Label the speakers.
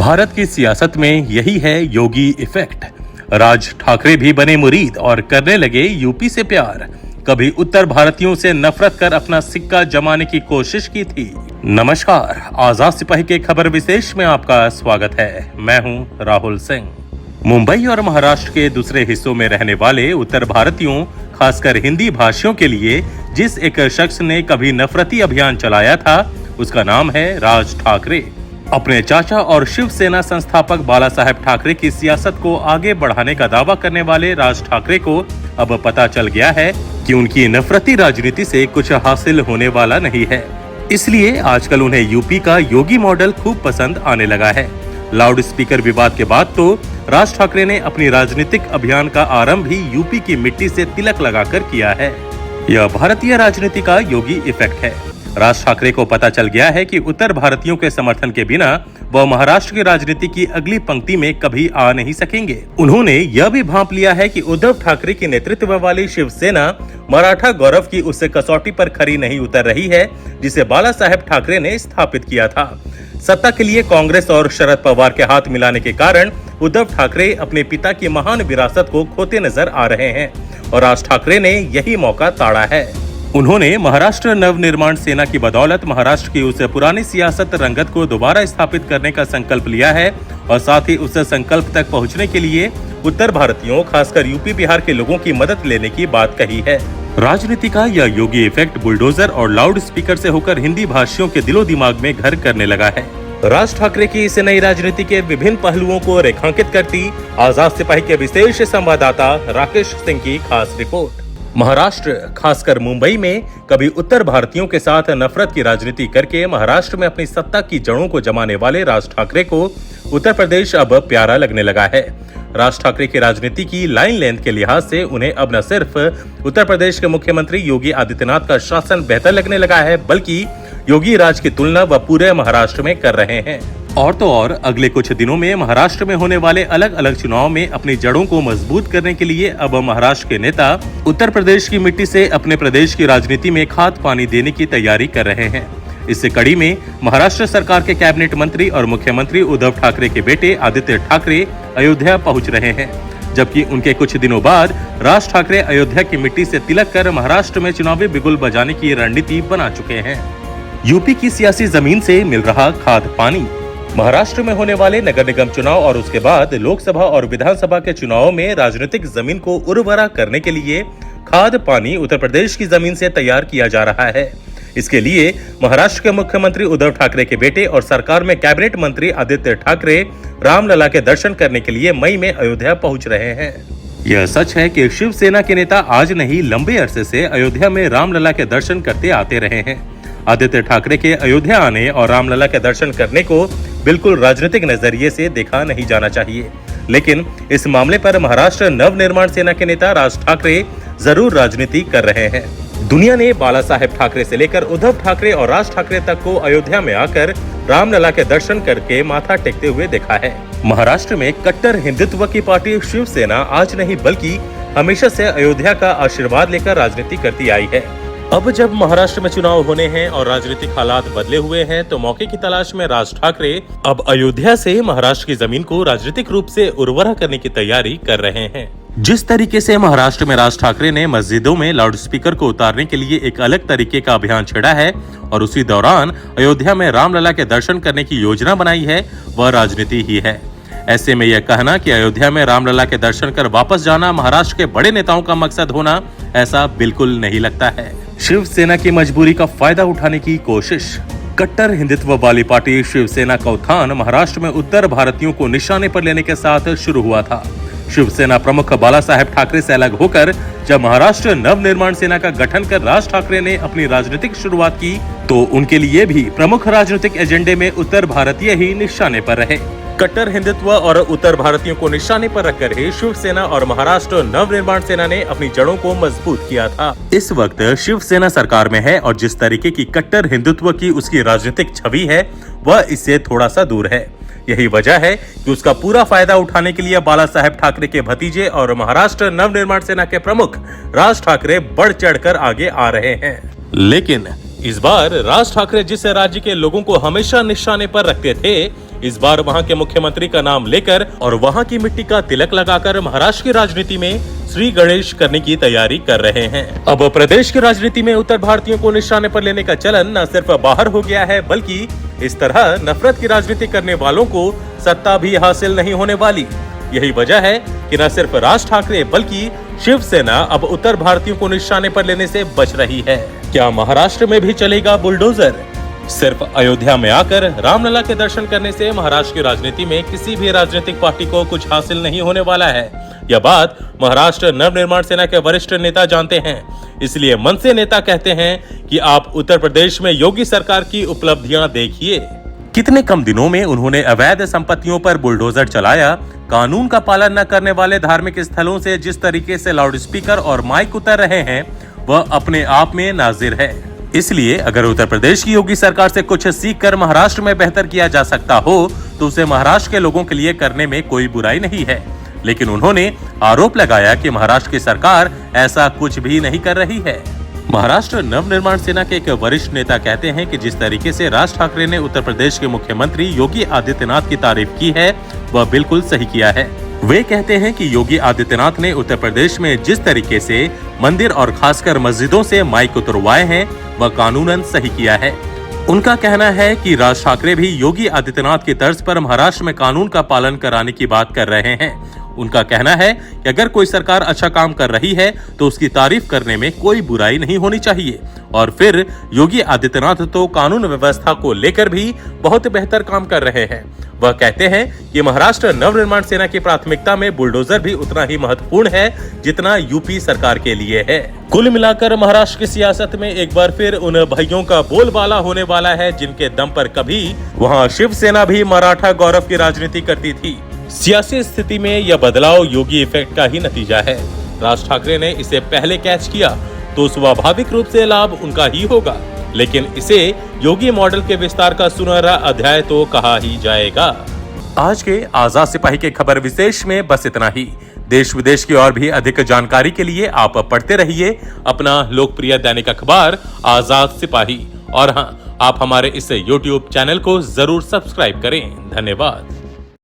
Speaker 1: भारत की सियासत में यही है योगी इफेक्ट। राज ठाकरे भी बने मुरीद और करने लगे यूपी से प्यार। कभी उत्तर भारतीयों से नफरत कर अपना सिक्का जमाने की कोशिश की थी। नमस्कार, आजाद सिपाही के खबर विशेष में आपका स्वागत है। मैं हूं राहुल सिंह। मुंबई और महाराष्ट्र के दूसरे हिस्सों में रहने वाले उत्तर भारतीयों, खासकर हिंदी भाषियों के लिए जिस एक शख्स ने कभी नफरती अभियान चलाया था, उसका नाम है राज ठाकरे। अपने चाचा और शिवसेना संस्थापक बाला साहेब ठाकरे की सियासत को आगे बढ़ाने का दावा करने वाले राज ठाकरे को अब पता चल गया है कि उनकी नफरती राजनीति से कुछ हासिल होने वाला नहीं है। इसलिए आजकल उन्हें यूपी का योगी मॉडल खूब पसंद आने लगा है। लाउड स्पीकर विवाद के बाद तो राज ठाकरे ने अपनी राजनीतिक अभियान का आरंभ भी यूपी की मिट्टी से तिलक लगाकर किया है। यह भारतीय राजनीति का योगी इफेक्ट है। राज ठाकरे को पता चल गया है कि उत्तर भारतीयों के समर्थन के बिना वह महाराष्ट्र की राजनीति की अगली पंक्ति में कभी आ नहीं सकेंगे। उन्होंने यह भी भांप लिया है कि उद्धव ठाकरे की नेतृत्व वाली शिवसेना मराठा गौरव की उस कसौटी पर खरी नहीं उतर रही है जिसे बाला साहेब ठाकरे ने स्थापित किया था। सत्ता के लिए कांग्रेस और शरद पवार के हाथ मिलाने के कारण उद्धव ठाकरे अपने पिता की महान विरासत को खोते नजर आ रहे हैं और राज ठाकरे ने यही मौका ताड़ा है। उन्होंने महाराष्ट्र नवनिर्माण सेना की बदौलत महाराष्ट्र की उस पुरानी सियासत रंगत को दोबारा स्थापित करने का संकल्प लिया है और साथ ही उस संकल्प तक पहुंचने के लिए उत्तर भारतीयों, खासकर यूपी बिहार के लोगों की मदद लेने की बात कही है। राजनीति का यह योगी इफेक्ट बुलडोजर और लाउड स्पीकर से होकर हिंदी भाषियों के दिलो दिमाग में घर करने लगा है। राज ठाकरे की इस नई राजनीति के विभिन्न पहलुओं को रेखांकित करती आजाद सिपाही के विशेष संवाददाता राकेश सिंह की खास रिपोर्ट। महाराष्ट्र, खासकर मुंबई में कभी उत्तर भारतीयों के साथ नफरत की राजनीति करके महाराष्ट्र में अपनी सत्ता की जड़ों को जमाने वाले राज ठाकरे को उत्तर प्रदेश अब प्यारा लगने लगा है। राज ठाकरे की राजनीति की लाइन लेंथ के लिहाज से उन्हें अब न सिर्फ उत्तर प्रदेश के मुख्यमंत्री योगी आदित्यनाथ का शासन बेहतर लगने लगा है, बल्कि योगी राज की तुलना वह पूरे महाराष्ट्र में कर रहे हैं। और तो और अगले कुछ दिनों में महाराष्ट्र में होने वाले अलग अलग चुनाव में अपनी जड़ों को मजबूत करने के लिए अब महाराष्ट्र के नेता उत्तर प्रदेश की मिट्टी से अपने प्रदेश की राजनीति में खाद पानी देने की तैयारी कर रहे हैं। इस कड़ी में महाराष्ट्र सरकार के कैबिनेट मंत्री और मुख्यमंत्री उद्धव ठाकरे के बेटे आदित्य ठाकरे अयोध्या पहुंच रहे हैं, जबकि उनके कुछ दिनों बाद राज ठाकरे अयोध्या की मिट्टी से तिलक कर महाराष्ट्र में चुनावी बिगुल बजाने की रणनीति बना चुके हैं। यूपी की सियासी जमीन से मिल रहा खाद पानी। महाराष्ट्र में होने वाले नगर निगम चुनाव और उसके बाद लोकसभा और विधानसभा के चुनावों में राजनीतिक जमीन को उर्वरा करने के लिए खाद पानी उत्तर प्रदेश की जमीन से तैयार किया जा रहा है। इसके लिए महाराष्ट्र के मुख्यमंत्री उद्धव ठाकरे के बेटे और सरकार में कैबिनेट मंत्री आदित्य ठाकरे रामलला के दर्शन करने के लिए मई में अयोध्या पहुंच रहे हैं। यह सच है कि शिवसेना के नेता आज नहीं लंबे अरसे से अयोध्या में रामलला के दर्शन करते आते रहे हैं। आदित्य ठाकरे के अयोध्या आने और रामलला के दर्शन करने को बिल्कुल राजनीतिक नजरिए से देखा नहीं जाना चाहिए, लेकिन इस मामले पर महाराष्ट्र नवनिर्माण सेना के नेता राज ठाकरे जरूर राजनीति कर रहे हैं। दुनिया ने बाला साहेब ठाकरे से लेकर उद्धव ठाकरे और राज ठाकरे तक को अयोध्या में आकर रामलला के दर्शन करके माथा टेकते हुए देखा है। महाराष्ट्र में कट्टर हिंदुत्व की पार्टी शिवसेना आज नहीं बल्कि हमेशा से अयोध्या का आशीर्वाद लेकर राजनीति करती आई है। अब जब महाराष्ट्र में चुनाव होने हैं और राजनीतिक हालात बदले हुए हैं, तो मौके की तलाश में राज ठाकरे अब अयोध्या से महाराष्ट्र की जमीन को राजनीतिक रूप से उर्वरा करने की तैयारी कर रहे हैं। जिस तरीके से महाराष्ट्र में राज ठाकरे ने मस्जिदों में लाउड स्पीकर को उतारने के लिए एक अलग तरीके का अभियान छेड़ा है और उसी दौरान अयोध्या में रामलला के दर्शन करने की योजना बनाई है, वह राजनीति ही है। ऐसे में यह कहना कि अयोध्या में रामलला के दर्शन कर वापस जाना महाराष्ट्र के बड़े नेताओं का मकसद होना, ऐसा बिल्कुल नहीं लगता है। शिवसेना की मजबूरी का फायदा उठाने की कोशिश। कट्टर हिंदुत्व वाली पार्टी शिवसेना का उत्थान महाराष्ट्र में उत्तर भारतीयों को निशाने पर लेने के साथ शुरू हुआ था। शिवसेना प्रमुख बाला साहेब ठाकरे से अलग होकर जब महाराष्ट्र नवनिर्माण सेना का गठन कर राज ठाकरे ने अपनी राजनीतिक शुरुआत की, तो उनके लिए भी प्रमुख राजनीतिक एजेंडे में उत्तर भारतीय ही निशाने पर रहे। कट्टर हिंदुत्व और उत्तर भारतीयों को निशाने पर रखकर ही शिवसेना और महाराष्ट्र नवनिर्माण सेना ने अपनी जड़ों को मजबूत किया था। इस वक्त शिवसेना सरकार में है और जिस तरीके की कट्टर हिंदुत्व की उसकी राजनीतिक छवि है, वह इससे थोड़ा सा दूर है। यही वजह है कि उसका पूरा फायदा उठाने के लिए बाला साहेब ठाकरे के भतीजे और महाराष्ट्र नवनिर्माण सेना के प्रमुख राज ठाकरे बढ़ चढ़कर आगे आ रहे हैं। लेकिन इस बार राज ठाकरे जिस राज्य के लोगों को हमेशा निशाने पर रखते थे, इस बार वहां के मुख्यमंत्री का नाम लेकर और वहां की मिट्टी का तिलक लगाकर महाराष्ट्र की राजनीति में श्री गणेश करने की तैयारी कर रहे हैं। अब प्रदेश की राजनीति में उत्तर भारतीयों को निशाने पर लेने का चलन न सिर्फ बाहर हो गया है, बल्कि इस तरह नफरत की राजनीति करने वालों को सत्ता भी हासिल नहीं होने वाली। यही वजह है कि न सिर्फ राज ठाकरे बल्कि शिवसेना अब उत्तर भारतीयों को निशाने पर लेने से बच रही है। क्या महाराष्ट्र में भी चलेगा बुलडोजर? सिर्फ अयोध्या में आकर रामलला के दर्शन करने से महाराष्ट्र की राजनीति में किसी भी राजनीतिक पार्टी को कुछ हासिल नहीं होने वाला है। यह बात महाराष्ट्र नवनिर्माण सेना के वरिष्ठ नेता जानते हैं। इसलिए मनसे नेता कहते हैं कि आप उत्तर प्रदेश में योगी सरकार की उपलब्धियां देखिए। कितने कम दिनों में उन्होंने अवैध संपत्तियों पर बुलडोजर चलाया। कानून का पालन न करने वाले धार्मिक स्थलों से जिस तरीके से लाउडस्पीकर और माइक उतर रहे हैं, वह अपने आप में नाजिर है। इसलिए अगर उत्तर प्रदेश की योगी सरकार से कुछ सीख कर महाराष्ट्र में बेहतर किया जा सकता हो तो उसे महाराष्ट्र के लोगों के लिए करने में कोई बुराई नहीं है। लेकिन उन्होंने आरोप लगाया कि महाराष्ट्र की सरकार ऐसा कुछ भी नहीं कर रही है। महाराष्ट्र नवनिर्माण सेना के एक वरिष्ठ नेता कहते हैं कि जिस तरीके से राज ठाकरे ने उत्तर प्रदेश के मुख्यमंत्री योगी आदित्यनाथ की तारीफ की है, वह बिल्कुल सही किया है। वे कहते हैं कि योगी आदित्यनाथ ने उत्तर प्रदेश में जिस तरीके से मंदिर और खासकर मस्जिदों से माइक उतरवाए हैं, वह कानूनन सही किया है। उनका कहना है कि राज ठाकरे भी योगी आदित्यनाथ की तर्ज पर महाराष्ट्र में कानून का पालन कराने की बात कर रहे हैं। उनका कहना है कि अगर कोई सरकार अच्छा काम कर रही है तो उसकी तारीफ करने में कोई बुराई नहीं होनी चाहिए। और फिर योगी आदित्यनाथ तो कानून व्यवस्था को लेकर भी बहुत बेहतर काम कर रहे हैं। वह कहते हैं कि महाराष्ट्र नवनिर्माण सेना की प्राथमिकता में बुलडोजर भी उतना ही महत्वपूर्ण है जितना यूपी सरकार के लिए है। कुल मिलाकर महाराष्ट्र की सियासत में एक बार फिर उन भाइयों का बोलबाला होने वाला है जिनके दम पर कभी वहां शिवसेना भी मराठा गौरव की राजनीति करती थी। सियासी स्थिति में यह बदलाव योगी इफेक्ट का ही नतीजा है। राज ठाकरे ने इसे पहले कैच किया तो स्वाभाविक रूप से लाभ उनका ही होगा, लेकिन इसे योगी मॉडल के विस्तार का सुनहरा अध्याय तो कहा ही जाएगा। आज के आजाद सिपाही के खबर विशेष में बस इतना ही। देश विदेश की और भी अधिक जानकारी के लिए आप पढ़ते रहिए अपना लोकप्रिय दैनिक अखबार आजाद सिपाही। और हाँ, आप हमारे इस YouTube चैनल को जरूर सब्सक्राइब करें। धन्यवाद।